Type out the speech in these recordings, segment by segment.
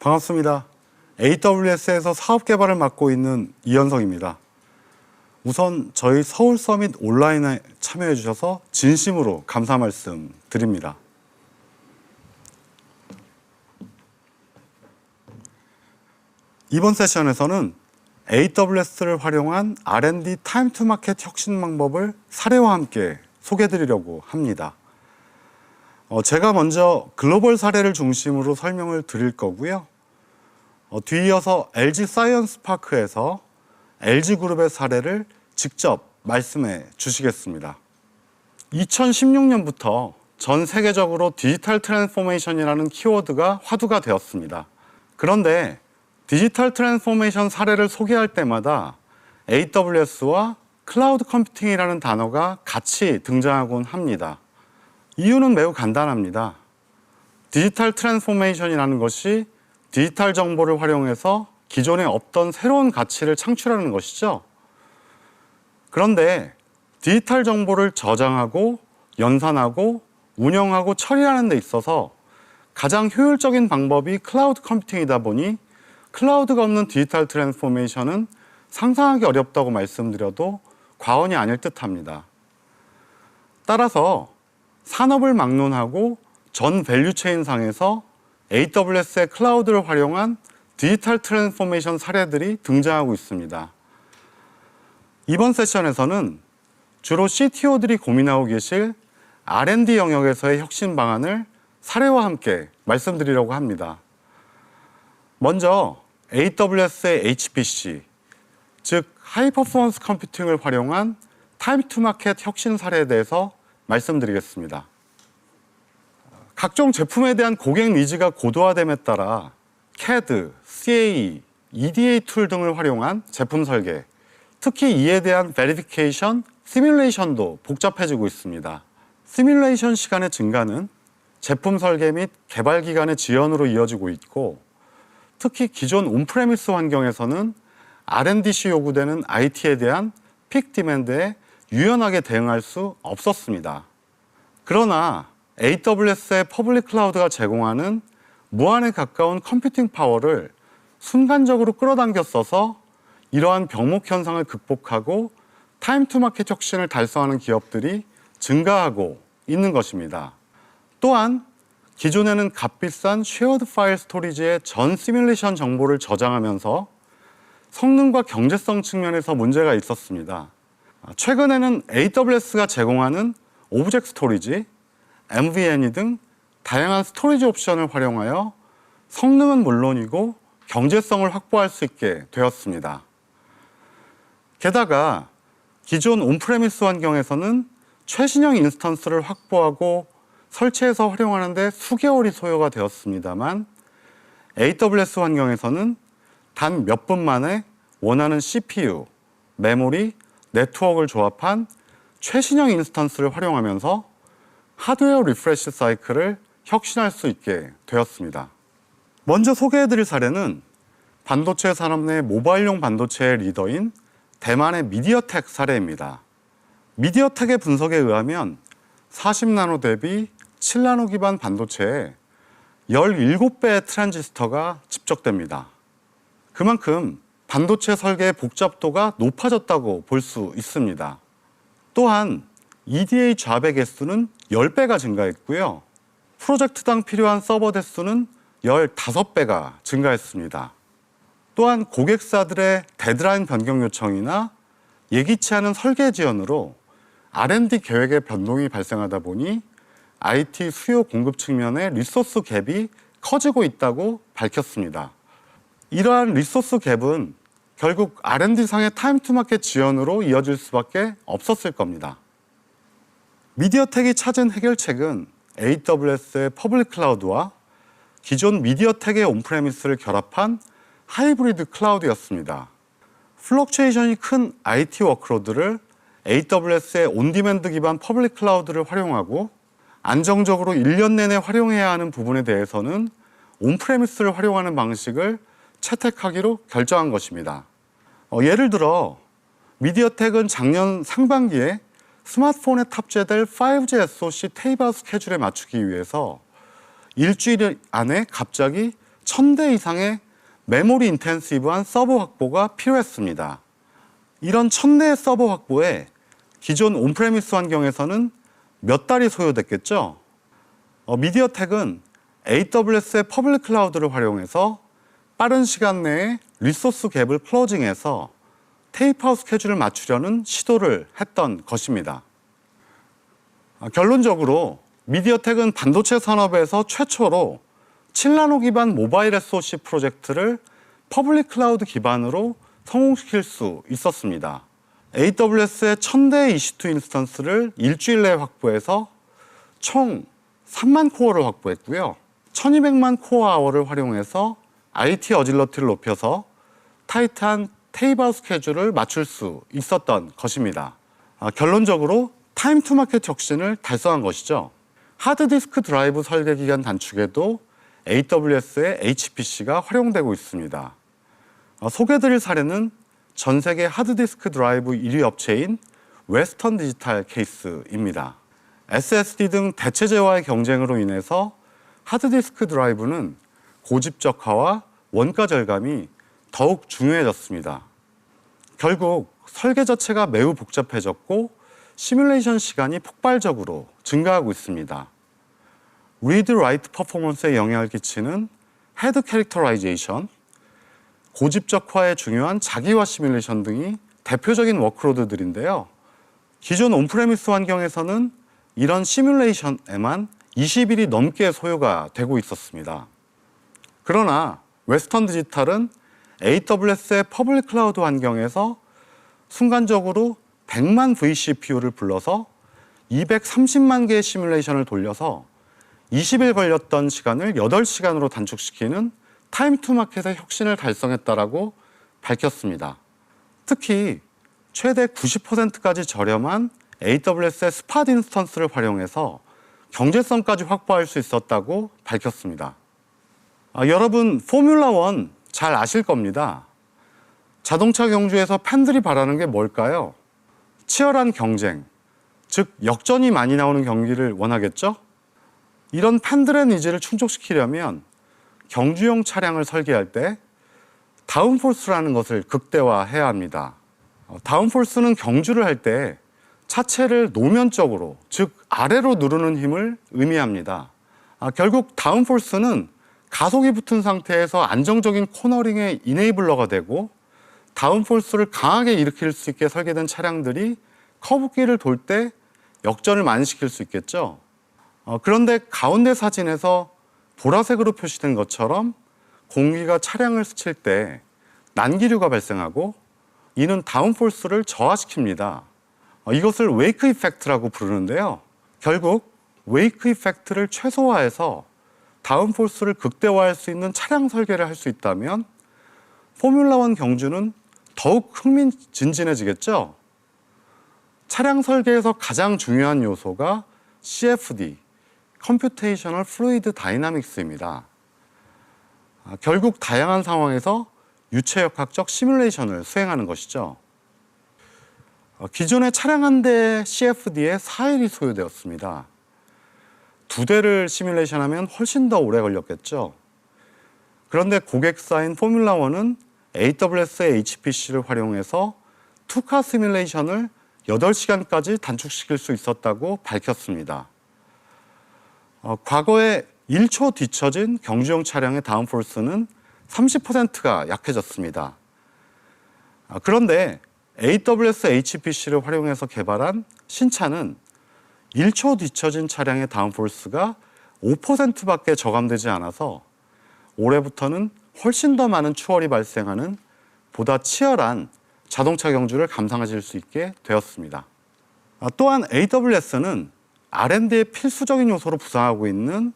반갑습니다. AWS에서 사업 개발을 맡고 있는 이현석입니다. 우선 저희 서울 서밋 온라인에 참여해 주셔서 진심으로 감사 말씀 드립니다. 이번 세션에서는 AWS를 활용한 R&D 타임 투 마켓 혁신 방법을 사례와 함께 소개해 드리려고 합니다. 제가 먼저 글로벌 사례를 중심으로 설명을 드릴 거고요. 뒤이어서 LG 사이언스 파크에서 LG그룹의 사례를 직접 말씀해 주시겠습니다. 2016년부터 전 세계적으로 디지털 트랜스포메이션이라는 키워드가 화두가 되었습니다. 그런데 디지털 트랜스포메이션 사례를 소개할 때마다 AWS와 클라우드 컴퓨팅이라는 단어가 같이 등장하곤 합니다. 이유는 매우 간단합니다. 디지털 트랜스포메이션이라는 것이 디지털 정보를 활용해서 기존에 없던 새로운 가치를 창출하는 것이죠. 그런데 디지털 정보를 저장하고 연산하고 운영하고 처리하는 데 있어서 가장 효율적인 방법이 클라우드 컴퓨팅이다 보니 클라우드가 없는 디지털 트랜스포메이션은 상상하기 어렵다고 말씀드려도 과언이 아닐 듯합니다. 따라서 산업을 막론하고 전 밸류체인 상에서 AWS의 클라우드를 활용한 디지털 트랜스포메이션 사례들이 등장하고 있습니다. 이번 세션에서는 주로 CTO들이 고민하고 계실 R&D 영역에서의 혁신 방안을 사례와 함께 말씀드리려고 합니다. 먼저 AWS의 HPC, 즉 하이 퍼포먼스 컴퓨팅을 활용한 타임 투 마켓 혁신 사례에 대해서 말씀드리겠습니다. 각종 제품에 대한 고객 니즈가 고도화됨에 따라 CAD, CAE, EDA 툴 등을 활용한 제품 설계, 특히 이에 대한 베리피케이션, 시뮬레이션도 복잡해지고 있습니다. 시뮬레이션 시간의 증가는 제품 설계 및 개발 기간의 지연으로 이어지고 있고, 특히 기존 온프레미스 환경에서는 R&D 시 요구되는 IT에 대한 픽 디맨드에 유연하게 대응할 수 없었습니다. 그러나 AWS의 퍼블릭 클라우드가 제공하는 무한에 가까운 컴퓨팅 파워를 순간적으로 끌어당겨 써서 이러한 병목 현상을 극복하고 타임 투 마켓 혁신을 달성하는 기업들이 증가하고 있는 것입니다. 또한 기존에는 값비싼 쉐어드 파일 스토리지의 전 시뮬레이션 정보를 저장하면서 성능과 경제성 측면에서 문제가 있었습니다. 최근에는 AWS가 제공하는 오브젝트 스토리지, MVNE 등 다양한 스토리지 옵션을 활용하여 성능은 물론이고 경제성을 확보할 수 있게 되었습니다. 게다가 기존 온프레미스 환경에서는 최신형 인스턴스를 확보하고 설치해서 활용하는 데 수개월이 소요가 되었습니다만 AWS 환경에서는 단 몇 분 만에 원하는 CPU, 메모리, 네트워크를 조합한 최신형 인스턴스를 활용하면서 하드웨어 리프레시 사이클을 혁신할 수 있게 되었습니다. 먼저 소개해드릴 사례는 반도체 산업 내 모바일용 반도체의 리더인 대만의 미디어텍 사례입니다. 미디어텍의 분석에 의하면 40나노 대비 7나노 기반 반도체에 17배의 트랜지스터가 집적됩니다. 그만큼 반도체 설계의 복잡도가 높아졌다고 볼 수 있습니다. 또한 EDA 좌배 개수는 10배가 증가했고요. 프로젝트당 필요한 서버 대수는 15배가 증가했습니다. 또한 고객사들의 데드라인 변경 요청이나 예기치 않은 설계 지연으로 R&D 계획의 변동이 발생하다 보니 IT 수요 공급 측면의 리소스 갭이 커지고 있다고 밝혔습니다. 이러한 리소스 갭은 결국 R&D상의 타임 투 마켓 지연으로 이어질 수밖에 없었을 겁니다. 미디어텍이 찾은 해결책은 AWS의 퍼블릭 클라우드와 기존 미디어텍의 온프레미스를 결합한 하이브리드 클라우드였습니다. 플럭추에이션이 큰 IT 워크로드를 AWS의 온디맨드 기반 퍼블릭 클라우드를 활용하고 안정적으로 1년 내내 활용해야 하는 부분에 대해서는 온프레미스를 활용하는 방식을 채택하기로 결정한 것입니다. 예를 들어 미디어텍은 작년 상반기에 스마트폰에 탑재될 5G SoC 테이프 아웃 스케줄에 맞추기 위해서 일주일 안에 갑자기 1000대 이상의 메모리 인텐시브한 서버 확보가 필요했습니다. 이런 1000대의 서버 확보에 기존 온프레미스 환경에서는 몇 달이 소요됐겠죠? 미디어텍은 AWS의 퍼블릭 클라우드를 활용해서 빠른 시간 내에 리소스 갭을 클로징해서 테이프아웃 스케줄을 맞추려는 시도를 했던 것입니다. 결론적으로 미디어텍은 반도체 산업에서 최초로 7나노 기반 모바일 SoC 프로젝트를 퍼블릭 클라우드 기반으로 성공시킬 수 있었습니다. AWS의 1000대 EC2 인스턴스를 일주일 내에 확보해서 총 3만 코어를 확보했고요. 1200만 코어 아워를 활용해서 IT 어질러티를 높여서 타이트한 테이프아웃 스케줄을 맞출 수 있었던 것입니다. 결론적으로 타임 투 마켓 혁신을 달성한 것이죠. 하드디스크 드라이브 설계 기간 단축에도 AWS의 HPC가 활용되고 있습니다. 소개드릴 사례는 전 세계 하드디스크 드라이브 1위 업체인 웨스턴 디지털 케이스입니다. SSD 등 대체재와의 경쟁으로 인해서 하드디스크 드라이브는 고집적화와 원가 절감이 더욱 중요해졌습니다. 결국 설계 자체가 매우 복잡해졌고 시뮬레이션 시간이 폭발적으로 증가하고 있습니다. 리드 라이트 퍼포먼스에 영향을 끼치는 헤드 캐릭터라이제이션, 고집적화에 중요한 자기화 시뮬레이션 등이 대표적인 워크로드들인데요. 기존 온프레미스 환경에서는 이런 시뮬레이션에만 20일이 넘게 소요가 되고 있었습니다. 그러나 웨스턴 디지털은 AWS의 퍼블릭 클라우드 환경에서 순간적으로 100만 vCPU를 불러서 230만 개의 시뮬레이션을 돌려서 20일 걸렸던 시간을 8시간으로 단축시키는 타임 투 마켓의 혁신을 달성했다라고 밝혔습니다. 특히 최대 90%까지 저렴한 AWS의 스팟 인스턴스를 활용해서 경제성까지 확보할 수 있었다고 밝혔습니다. 여러분, 포뮬라 1 잘 아실 겁니다. 자동차 경주에서 팬들이 바라는 게 뭘까요? 치열한 경쟁, 즉 역전이 많이 나오는 경기를 원하겠죠? 이런 팬들의 니즈를 충족시키려면 경주용 차량을 설계할 때 다운포스라는 것을 극대화해야 합니다. 다운포스는 경주를 할 때 차체를 노면적으로, 즉 아래로 누르는 힘을 의미합니다. 결국 다운포스는 가속이 붙은 상태에서 안정적인 코너링의 이네이블러가 되고 다운포스를 강하게 일으킬 수 있게 설계된 차량들이 커브길을 돌 때 역전을 많이 시킬 수 있겠죠. 그런데 가운데 사진에서 보라색으로 표시된 것처럼 공기가 차량을 스칠 때 난기류가 발생하고 이는 다운포스를 저하시킵니다. 이것을 웨이크 이펙트라고 부르는데요. 결국 웨이크 이펙트를 최소화해서 다운포스를 극대화할 수 있는 차량 설계를 할 수 있다면 포뮬라 1 경주는 더욱 흥미진진해지겠죠. 차량 설계에서 가장 중요한 요소가 CFD, Computational Fluid Dynamics입니다. 결국 다양한 상황에서 유체역학적 시뮬레이션을 수행하는 것이죠. 기존의 차량 한 대의 CFD에 4일이 소요되었습니다. 2대를 시뮬레이션하면 훨씬 더 오래 걸렸겠죠. 그런데 고객사인 포뮬라 1은 AWS의 HPC를 활용해서 투카 시뮬레이션을 8시간까지 단축시킬 수 있었다고 밝혔습니다. 과거에 1초 뒤처진 경주용 차량의 다운포스는 30%가 약해졌습니다. 그런데 AWS HPC를 활용해서 개발한 신차는 1초 뒤처진 차량의 다운포스가 5%밖에 저감되지 않아서 올해부터는 훨씬 더 많은 추월이 발생하는 보다 치열한 자동차 경주를 감상하실 수 있게 되었습니다. 또한 AWS는 R&D의 필수적인 요소로 부상하고 있는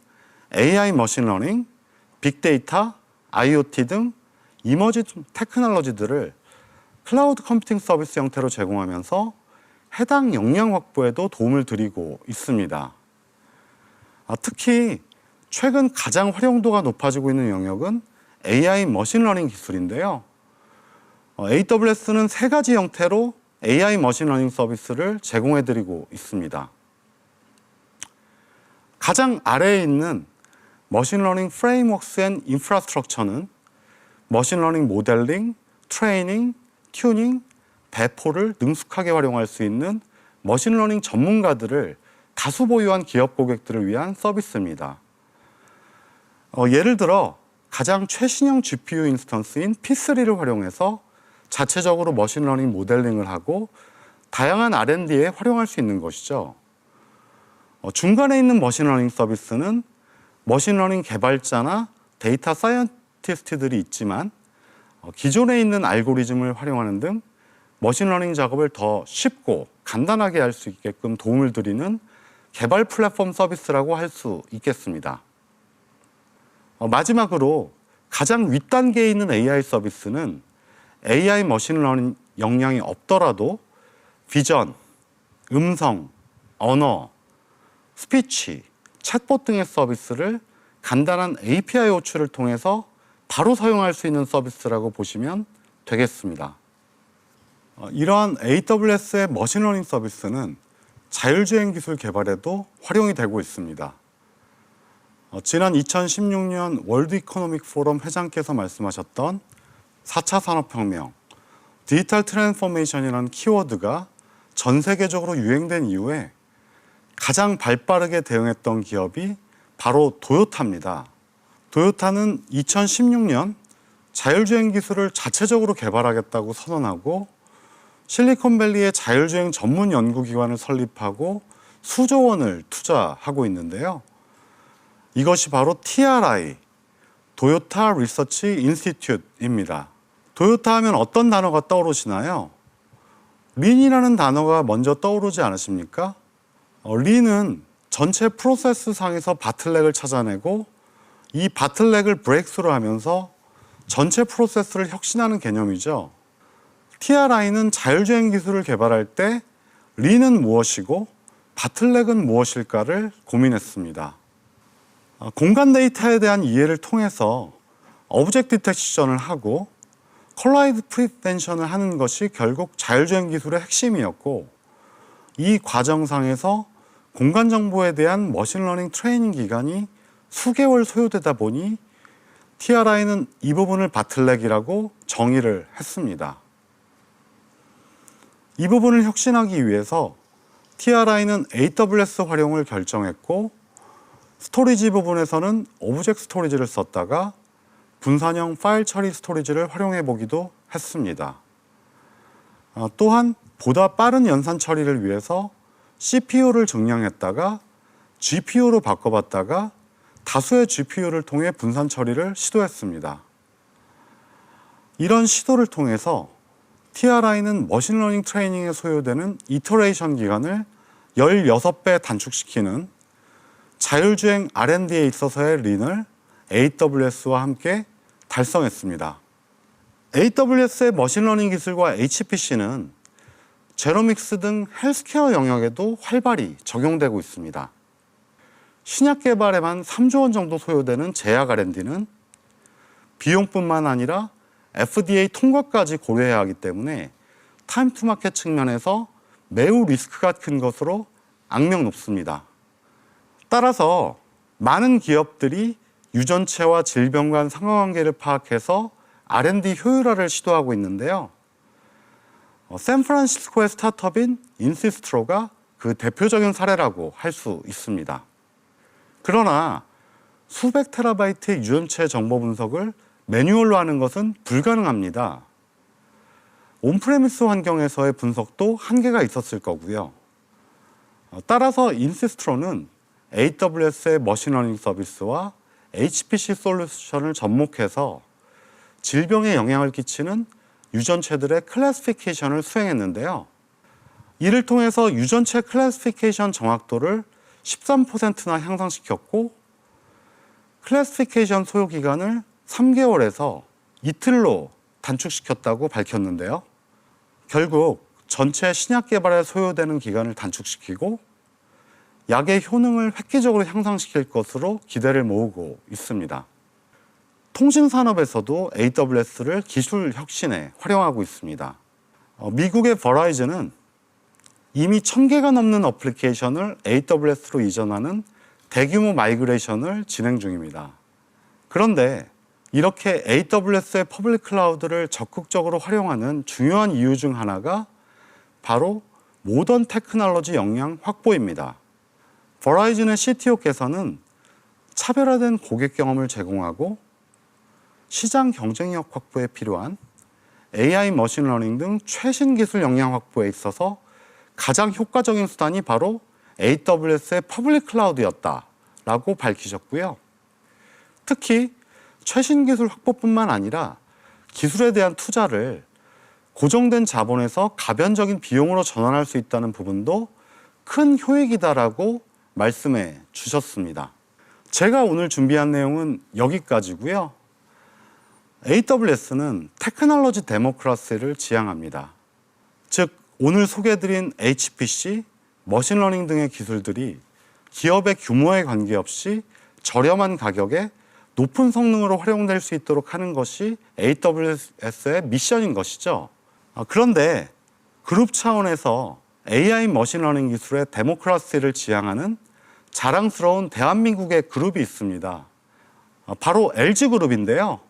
AI 머신러닝, 빅데이터, IoT 등 이머징 테크놀로지들을 클라우드 컴퓨팅 서비스 형태로 제공하면서 해당 역량 확보에도 도움을 드리고 있습니다. 특히 최근 가장 활용도가 높아지고 있는 영역은 AI 머신러닝 기술인데요. AWS는 3가지 형태로 AI 머신러닝 서비스를 제공해드리고 있습니다. 가장 아래에 있는 머신러닝 프레임워크스 앤 인프라스트럭처는 머신러닝 모델링, 트레이닝, 튜닝, 배포를 능숙하게 활용할 수 있는 머신러닝 전문가들을 다수 보유한 기업 고객들을 위한 서비스입니다. 예를 들어 가장 최신형 GPU 인스턴스인 P3를 활용해서 자체적으로 머신러닝 모델링을 하고 다양한 R&D에 활용할 수 있는 것이죠. 중간에 있는 머신러닝 서비스는 머신러닝 개발자나 데이터 사이언티스트들이 있지만 기존에 있는 알고리즘을 활용하는 등 머신러닝 작업을 더 쉽고 간단하게 할 수 있게끔 도움을 드리는 개발 플랫폼 서비스라고 할 수 있겠습니다. 마지막으로 가장 윗단계에 있는 AI 서비스는 AI 머신러닝 역량이 없더라도 비전, 음성, 언어, 스피치, 챗봇 등의 서비스를 간단한 API 호출을 통해서 바로 사용할 수 있는 서비스라고 보시면 되겠습니다. 이러한 AWS의 머신러닝 서비스는 자율주행 기술 개발에도 활용이 되고 있습니다. 지난 2016년 월드 이코노믹 포럼 회장께서 말씀하셨던 4차 산업혁명, 디지털 트랜스포메이션이라는 키워드가 전 세계적으로 유행된 이후에 가장 발빠르게 대응했던 기업이 바로 도요타입니다. 도요타는 2016년 자율주행 기술을 자체적으로 개발하겠다고 선언하고 실리콘밸리의 자율주행 전문 연구기관을 설립하고 수조 원을 투자하고 있는데요. 이것이 바로 TRI, 도요타 리서치 인스티튜트입니다. 도요타 하면 어떤 단어가 떠오르시나요? 린이라는 단어가 먼저 떠오르지 않으십니까? 린은 전체 프로세스 상에서 바틀렉을 찾아내고 이 바틀렉을 브레이크스루 하면서 전체 프로세스를 혁신하는 개념이죠. TRI는 자율주행 기술을 개발할 때 린은 무엇이고 바틀렉은 무엇일까를 고민했습니다. 공간 데이터에 대한 이해를 통해서 오브젝트 디텍션을 하고 콜라이드 프리벤션을 하는 것이 결국 자율주행 기술의 핵심이었고 이 과정상에서 공간 정보에 대한 머신러닝 트레이닝 기간이 수개월 소요되다 보니 TRI는 이 부분을 바틀렉이라고 정의를 했습니다. 이 부분을 혁신하기 위해서 TRI는 AWS 활용을 결정했고 스토리지 부분에서는 오브젝트 스토리지를 썼다가 분산형 파일 처리 스토리지를 활용해 보기도 했습니다. 또한 보다 빠른 연산 처리를 위해서 CPU를 증량했다가 GPU로 바꿔봤다가 다수의 GPU를 통해 분산 처리를 시도했습니다. 이런 시도를 통해서 TRI는 머신러닝 트레이닝에 소요되는 이터레이션 기간을 16배 단축시키는 자율주행 R&D에 있어서의 린을 AWS와 함께 달성했습니다. AWS의 머신러닝 기술과 HPC는 제로믹스 등 헬스케어 영역에도 활발히 적용되고 있습니다. 신약 개발에만 3조 원 정도 소요되는 제약 R&D는 비용뿐만 아니라 FDA 통과까지 고려해야 하기 때문에 타임 투 마켓 측면에서 매우 리스크가 큰 것으로 악명 높습니다. 따라서 많은 기업들이 유전체와 질병 간 상호관계를 파악해서 R&D 효율화를 시도하고 있는데요. 샌프란시스코의 스타트업인 인시스트로가 그 대표적인 사례라고 할 수 있습니다. 그러나 수백 테라바이트의 유전체 정보 분석을 매뉴얼로 하는 것은 불가능합니다. 온프레미스 환경에서의 분석도 한계가 있었을 거고요. 따라서 인시스트로는 AWS의 머신러닝 서비스와 HPC 솔루션을 접목해서 질병에 영향을 끼치는 유전체들의 클래시피케이션을 수행했는데요. 이를 통해서 유전체 클래시피케이션 정확도를 13%나 향상시켰고 클래시피케이션 소요 기간을 3개월에서 이틀로 단축시켰다고 밝혔는데요. 결국 전체 신약 개발에 소요되는 기간을 단축시키고 약의 효능을 획기적으로 향상시킬 것으로 기대를 모으고 있습니다. 통신산업에서도 AWS를 기술 혁신에 활용하고 있습니다. 미국의 버라이즌은 이미 1000개가 넘는 어플리케이션을 AWS로 이전하는 대규모 마이그레이션을 진행 중입니다. 그런데 이렇게 AWS의 퍼블릭 클라우드를 적극적으로 활용하는 중요한 이유 중 하나가 바로 모던 테크놀로지 역량 확보입니다. 버라이즌의 CTO께서는 차별화된 고객 경험을 제공하고 시장 경쟁력 확보에 필요한 AI, 머신러닝 등 최신 기술 역량 확보에 있어서 가장 효과적인 수단이 바로 AWS의 퍼블릭 클라우드였다라고 밝히셨고요. 특히 최신 기술 확보뿐만 아니라 기술에 대한 투자를 고정된 자본에서 가변적인 비용으로 전환할 수 있다는 부분도 큰 효익이다라고 말씀해 주셨습니다. 제가 오늘 준비한 내용은 여기까지고요. AWS는 테크놀로지 데모크라시를 지향합니다. 즉 오늘 소개해드린 HPC, 머신러닝 등의 기술들이 기업의 규모에 관계없이 저렴한 가격에 높은 성능으로 활용될 수 있도록 하는 것이 AWS의 미션인 것이죠. 그런데 그룹 차원에서 AI 머신러닝 기술의 데모크라시를 지향하는 자랑스러운 대한민국의 그룹이 있습니다. 바로 LG그룹인데요.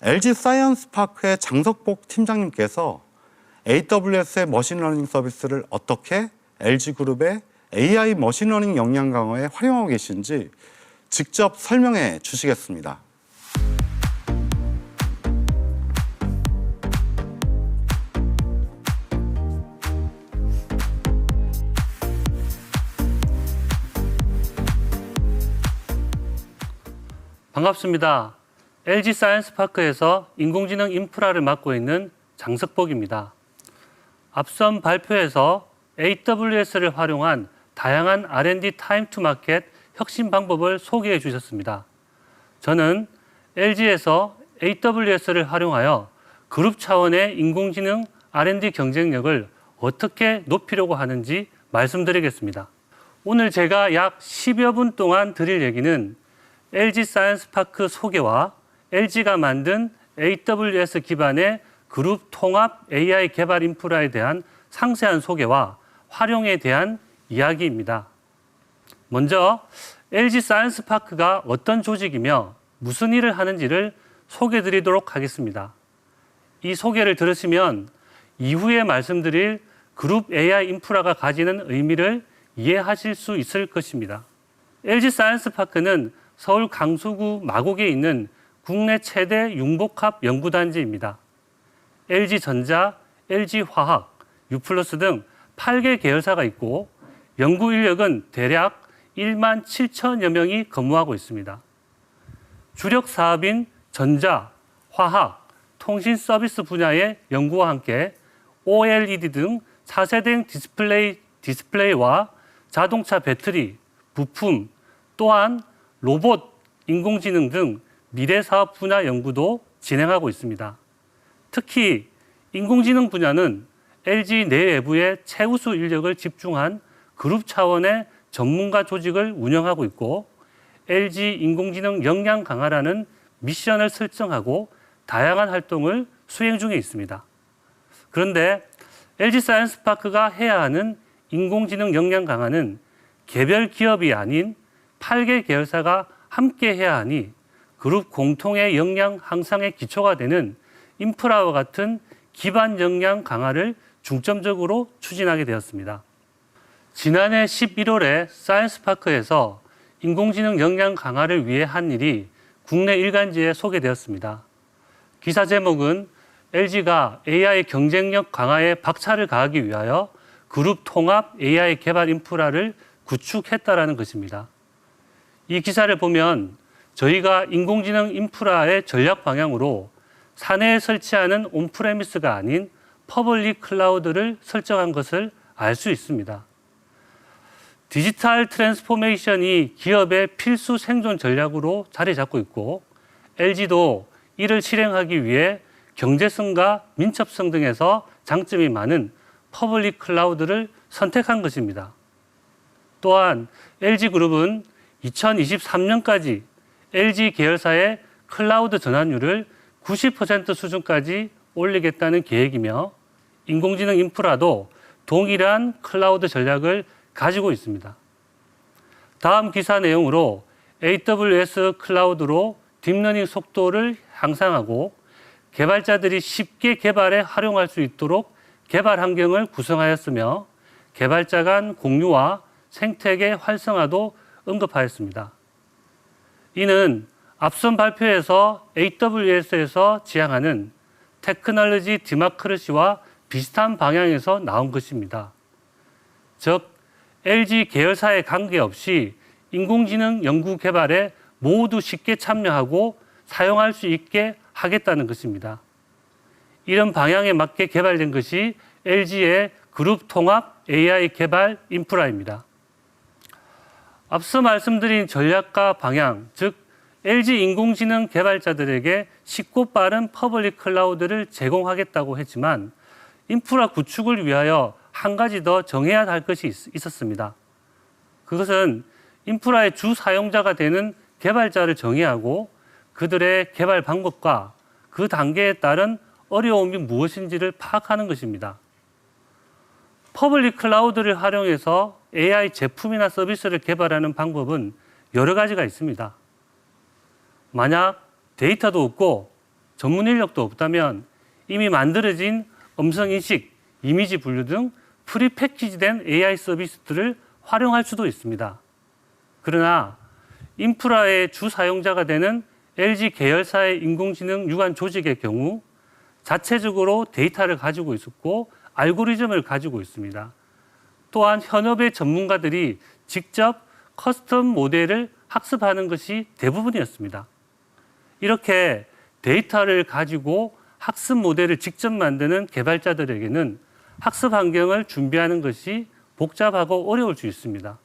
LG 사이언스 파크의 장석복 팀장님께서 AWS의 머신러닝 서비스를 어떻게 LG그룹의 AI 머신러닝 역량 강화에 활용하고 계신지 직접 설명해 주시겠습니다. 반갑습니다. LG 사이언스 파크에서 인공지능 인프라를 맡고 있는 장석복입니다. 앞선 발표에서 AWS를 활용한 다양한 R&D 타임 투 마켓 혁신 방법을 소개해 주셨습니다. 저는 LG에서 AWS를 활용하여 그룹 차원의 인공지능 R&D 경쟁력을 어떻게 높이려고 하는지 말씀드리겠습니다. 오늘 제가 약 10여 분 동안 드릴 얘기는 LG 사이언스 파크 소개와 LG가 만든 AWS 기반의 그룹 통합 AI 개발 인프라에 대한 상세한 소개와 활용에 대한 이야기입니다. 먼저 LG 사이언스 파크가 어떤 조직이며 무슨 일을 하는지를 소개해 드리도록 하겠습니다. 이 소개를 들으시면 이후에 말씀드릴 그룹 AI 인프라가 가지는 의미를 이해하실 수 있을 것입니다. LG 사이언스 파크는 서울 강서구 마곡에 있는 국내 최대 융복합 연구단지입니다. LG전자, LG화학, U+ 등 8개 계열사가 있고 연구 인력은 대략 1만 7천여 명이 근무하고 있습니다. 주력 사업인 전자, 화학, 통신 서비스 분야의 연구와 함께 OLED 등 차세대 디스플레이와 자동차 배터리, 부품, 또한 로봇, 인공지능 등 미래 사업 분야 연구도 진행하고 있습니다. 특히 인공지능 분야는 LG 내외부의 최우수 인력을 집중한 그룹 차원의 전문가 조직을 운영하고 있고 LG 인공지능 역량 강화라는 미션을 설정하고 다양한 활동을 수행 중에 있습니다. 그런데 LG 사이언스 파크가 해야 하는 인공지능 역량 강화는 개별 기업이 아닌 8개 계열사가 함께 해야 하니 그룹 공통의 역량 향상의 기초가 되는 인프라와 같은 기반 역량 강화를 중점적으로 추진하게 되었습니다. 지난해 11월에 사이언스파크에서 인공지능 역량 강화를 위해 한 일이 국내 일간지에 소개되었습니다. 기사 제목은 LG가 AI 경쟁력 강화에 박차를 가하기 위하여 그룹 통합 AI 개발 인프라를 구축했다라는 것입니다. 이 기사를 보면 저희가 인공지능 인프라의 전략 방향으로 사내에 설치하는 온프레미스가 아닌 퍼블릭 클라우드를 설정한 것을 알 수 있습니다. 디지털 트랜스포메이션이 기업의 필수 생존 전략으로 자리 잡고 있고 LG도 이를 실행하기 위해 경제성과 민첩성 등에서 장점이 많은 퍼블릭 클라우드를 선택한 것입니다. 또한 LG그룹은 2023년까지 LG 계열사의 클라우드 전환율을 90% 수준까지 올리겠다는 계획이며 인공지능 인프라도 동일한 클라우드 전략을 가지고 있습니다. 다음 기사 내용으로 AWS 클라우드로 딥러닝 속도를 향상하고 개발자들이 쉽게 개발에 활용할 수 있도록 개발 환경을 구성하였으며 개발자 간 공유와 생태계 활성화도 언급하였습니다. 이는 앞선 발표에서 AWS에서 지향하는 테크놀로지 디마크러시와 비슷한 방향에서 나온 것입니다. 즉, LG 계열사에 관계없이 인공지능 연구 개발에 모두 쉽게 참여하고 사용할 수 있게 하겠다는 것입니다. 이런 방향에 맞게 개발된 것이 LG의 그룹 통합 AI 개발 인프라입니다. 앞서 말씀드린 전략과 방향, 즉 LG 인공지능 개발자들에게 쉽고 빠른 퍼블릭 클라우드를 제공하겠다고 했지만 인프라 구축을 위하여 한 가지 더 정해야 할 것이 있었습니다. 그것은 인프라의 주 사용자가 되는 개발자를 정의하고 그들의 개발 방법과 그 단계에 따른 어려움이 무엇인지를 파악하는 것입니다. 퍼블릭 클라우드를 활용해서 AI 제품이나 서비스를 개발하는 방법은 여러 가지가 있습니다. 만약 데이터도 없고 전문 인력도 없다면 이미 만들어진 음성인식, 이미지 분류 등 프리패키지된 AI 서비스들을 활용할 수도 있습니다. 그러나 인프라의 주 사용자가 되는 LG 계열사의 인공지능 유관 조직의 경우 자체적으로 데이터를 가지고 있었고 알고리즘을 가지고 있습니다. 또한 현업의 전문가들이 직접 커스텀 모델을 학습하는 것이 대부분이었습니다. 이렇게 데이터를 가지고 학습 모델을 직접 만드는 개발자들에게는 학습 환경을 준비하는 것이 복잡하고 어려울 수 있습니다.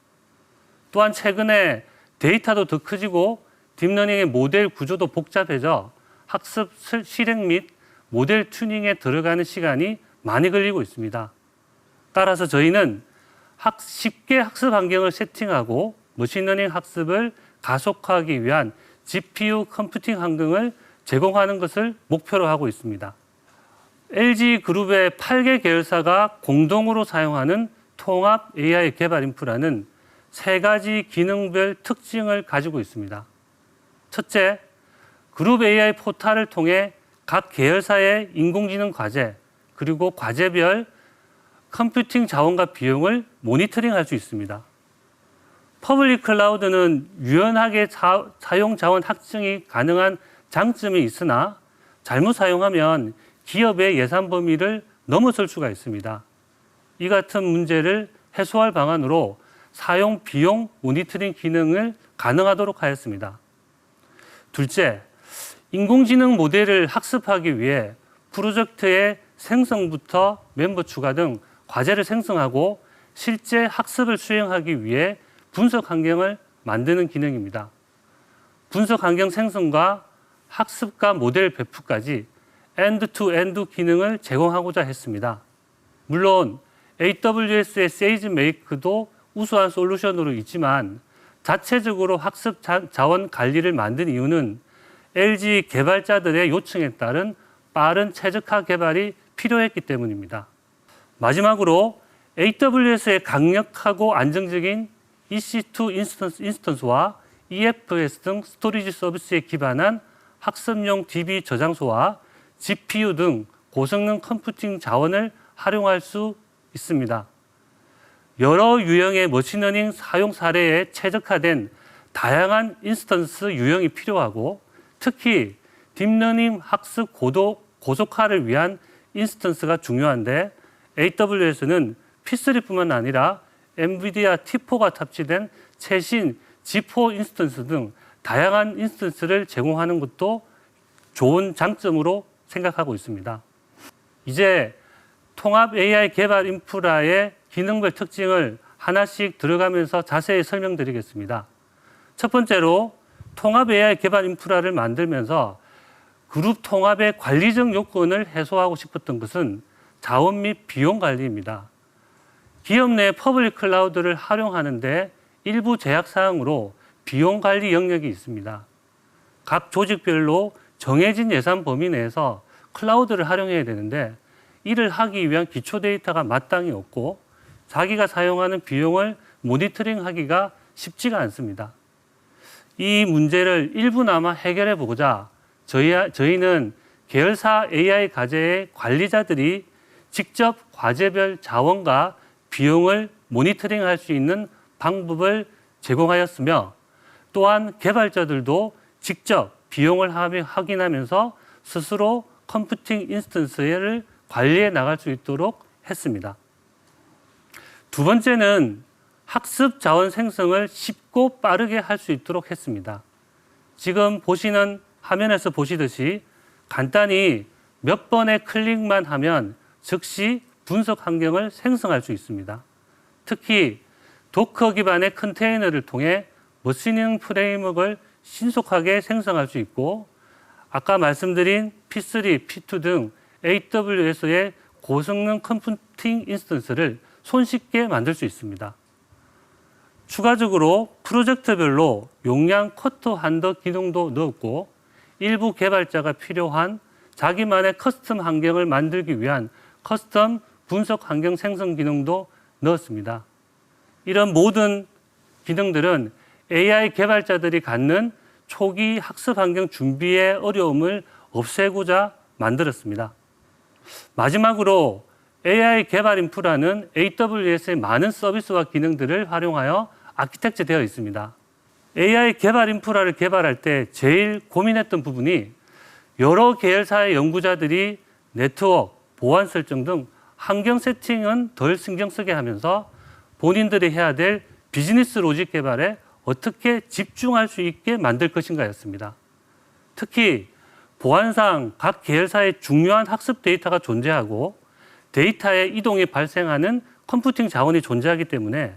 또한 최근에 데이터도 더 커지고 딥러닝의 모델 구조도 복잡해져 학습 실행 및 모델 튜닝에 들어가는 시간이 많이 걸리고 있습니다. 따라서 저희는 쉽게 학습 환경을 세팅하고 머신러닝 학습을 가속화하기 위한 GPU 컴퓨팅 환경을 제공하는 것을 목표로 하고 있습니다. LG그룹의 8개 계열사가 공동으로 사용하는 통합 AI 개발 인프라는 3가지 기능별 특징을 가지고 있습니다. 첫째, 그룹 AI 포탈을 통해 각 계열사의 인공지능 과제, 그리고 과제별 컴퓨팅 자원과 비용을 모니터링할 수 있습니다. 퍼블릭 클라우드는 유연하게 사용 자원 확정이 가능한 장점이 있으나 잘못 사용하면 기업의 예산 범위를 넘어설 수가 있습니다. 이 같은 문제를 해소할 방안으로 사용 비용 모니터링 기능을 가능하도록 하였습니다. 둘째, 인공지능 모델을 학습하기 위해 프로젝트의 생성부터 멤버 추가 등 과제를 생성하고 실제 학습을 수행하기 위해 분석 환경을 만드는 기능입니다. 분석 환경 생성과 학습과 모델 배포까지 엔드-투-엔드 기능을 제공하고자 했습니다. 물론 AWS의 세이지메이크도 우수한 솔루션으로 있지만 자체적으로 학습 자원 관리를 만든 이유는 LG 개발자들의 요청에 따른 빠른 최적화 개발이 필요했기 때문입니다. 마지막으로 AWS의 강력하고 안정적인 EC2 인스턴스와 EFS 등 스토리지 서비스에 기반한 학습용 DB 저장소와 GPU 등 고성능 컴퓨팅 자원을 활용할 수 있습니다. 여러 유형의 머신러닝 사용 사례에 최적화된 다양한 인스턴스 유형이 필요하고 특히 딥러닝 학습 고속화를 위한 인스턴스가 중요한데 AWS는 P3뿐만 아니라 엔비디아 T4가 탑재된 최신 G4 인스턴스 등 다양한 인스턴스를 제공하는 것도 좋은 장점으로 생각하고 있습니다. 이제 통합 AI 개발 인프라의 기능별 특징을 하나씩 들어가면서 자세히 설명드리겠습니다. 첫 번째로 통합 AI 개발 인프라를 만들면서 그룹 통합의 관리적 요건을 해소하고 싶었던 것은 자원 및 비용 관리입니다. 기업 내 퍼블릭 클라우드를 활용하는데 일부 제약 사항으로 비용 관리 영역이 있습니다. 각 조직별로 정해진 예산 범위 내에서 클라우드를 활용해야 되는데 이를 하기 위한 기초 데이터가 마땅히 없고 자기가 사용하는 비용을 모니터링하기가 쉽지가 않습니다. 이 문제를 일부나마 해결해 보고자 저희는 계열사 AI 과제의 관리자들이 직접 과제별 자원과 비용을 모니터링할 수 있는 방법을 제공하였으며, 또한 개발자들도 직접 비용을 확인하면서 스스로 컴퓨팅 인스턴스를 관리해 나갈 수 있도록 했습니다. 두 번째는 학습 자원 생성을 쉽고 빠르게 할 수 있도록 했습니다. 지금 보시는 화면에서 보시듯이 간단히 몇 번의 클릭만 하면 즉시 분석 환경을 생성할 수 있습니다. 특히 도커 기반의 컨테이너를 통해 머신러닝 프레임워크를 신속하게 생성할 수 있고, 아까 말씀드린 P3, P2 등 AWS의 고성능 컴퓨팅 인스턴스를 손쉽게 만들 수 있습니다. 추가적으로 프로젝트별로 용량 쿼터 한더 기능도 넣었고, 일부 개발자가 필요한 자기만의 커스텀 환경을 만들기 위한 커스텀 분석 환경 생성 기능도 넣었습니다. 이런 모든 기능들은 AI 개발자들이 갖는 초기 학습 환경 준비의 어려움을 없애고자 만들었습니다. 마지막으로 AI 개발 인프라는 AWS의 많은 서비스와 기능들을 활용하여 아키텍처 되어 있습니다. AI 개발 인프라를 개발할 때 제일 고민했던 부분이 여러 계열사의 연구자들이 네트워크, 보안 설정 등 환경 세팅은 덜 신경 쓰게 하면서 본인들이 해야 될 비즈니스 로직 개발에 어떻게 집중할 수 있게 만들 것인가였습니다. 특히 보안상 각 계열사의 중요한 학습 데이터가 존재하고 데이터의 이동이 발생하는 컴퓨팅 자원이 존재하기 때문에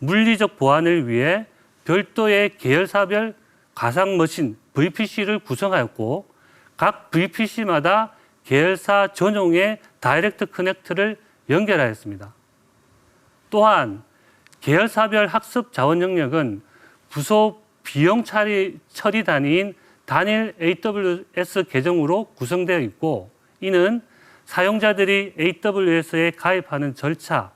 물리적 보안을 위해 별도의 계열사별 가상 머신 VPC를 구성하였고, 각 VPC마다 계열사 전용의 다이렉트 커넥트를 연결하였습니다. 또한 계열사별 학습 자원 영역은 부속 비용 처리 단위인 단일 AWS 계정으로 구성되어 있고, 이는 사용자들이 AWS에 가입하는 절차,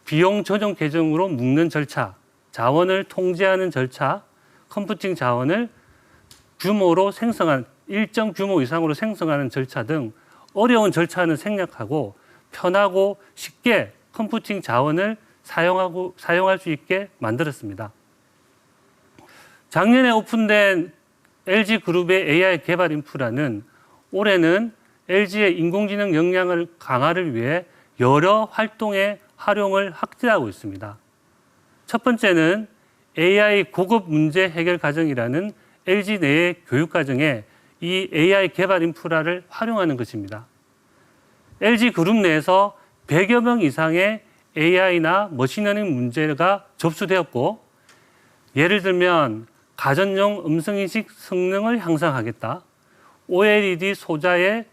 비용 전용 계정으로 묶는 절차, 자원을 통제하는 절차, 컴퓨팅 자원을 규모로 생성한 일정 규모 이상으로 생성하는 절차 등 어려운 절차는 생략하고 편하고 쉽게 컴퓨팅 자원을 사용할 수 있게 만들었습니다. 작년에 오픈된 LG그룹의 AI 개발 인프라는 올해는 LG의 인공지능 역량을 강화를 위해 여러 활동의 활용을 확대하고 있습니다. 첫 번째는 AI 고급 문제 해결 과정이라는 LG 내의 교육 과정에 이 AI 개발 인프라를 활용하는 것입니다. LG 그룹 내에서 100여 명 이상의 AI나 머신러닝 문제가 접수되었고, 예를 들면 가전용 음성인식 성능을 향상하겠다, OLED 소자의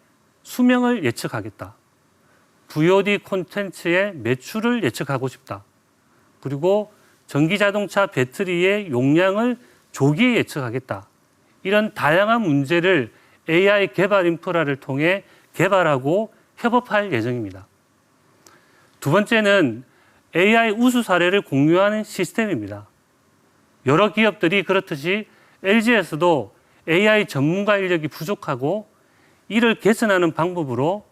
수명을 예측하겠다, VOD 콘텐츠의 매출을 예측하고 싶다, 그리고 전기자동차 배터리의 용량을 조기에 예측하겠다, 이런 다양한 문제를 AI 개발 인프라를 통해 개발하고 협업할 예정입니다. 두 번째는 AI 우수 사례를 공유하는 시스템입니다. 여러 기업들이 그렇듯이 LG에서도 AI 전문가 인력이 부족하고 이를 개선하는 방법으로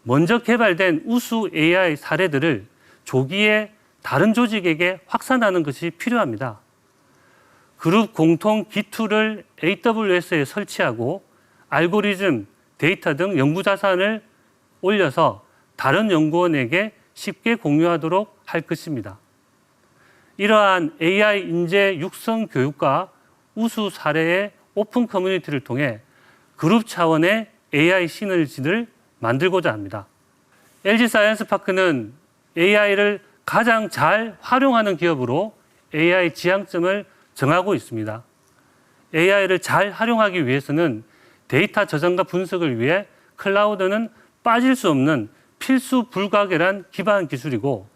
먼저 개발된 우수 AI 사례들을 조기에 다른 조직에게 확산하는 것이 필요합니다. 그룹 공통 기툴을 AWS에 설치하고 알고리즘, 데이터 등 연구 자산을 올려서 다른 연구원에게 쉽게 공유하도록 할 것입니다. 이러한 AI 인재 육성 교육과 우수 사례의 오픈 커뮤니티를 통해 그룹 차원의 AI 시너지를 만들고자 합니다. LG 사이언스파크는 AI를 가장 잘 활용하는 기업으로 AI 지향점을 정하고 있습니다. AI를 잘 활용하기 위해서는 데이터 저장과 분석을 위해 클라우드는 빠질 수 없는 필수 불가결한 기반 기술이고,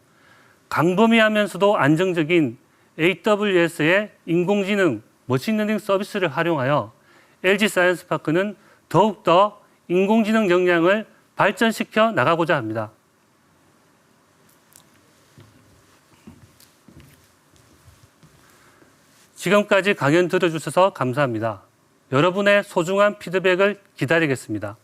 광범위하면서도 안정적인 AWS의 인공지능, 머신러닝 서비스를 활용하여 LG 사이언스파크는 더욱더 인공지능 역량을 발전시켜 나가고자 합니다. 지금까지 강연 들어주셔서 감사합니다. 여러분의 소중한 피드백을 기다리겠습니다.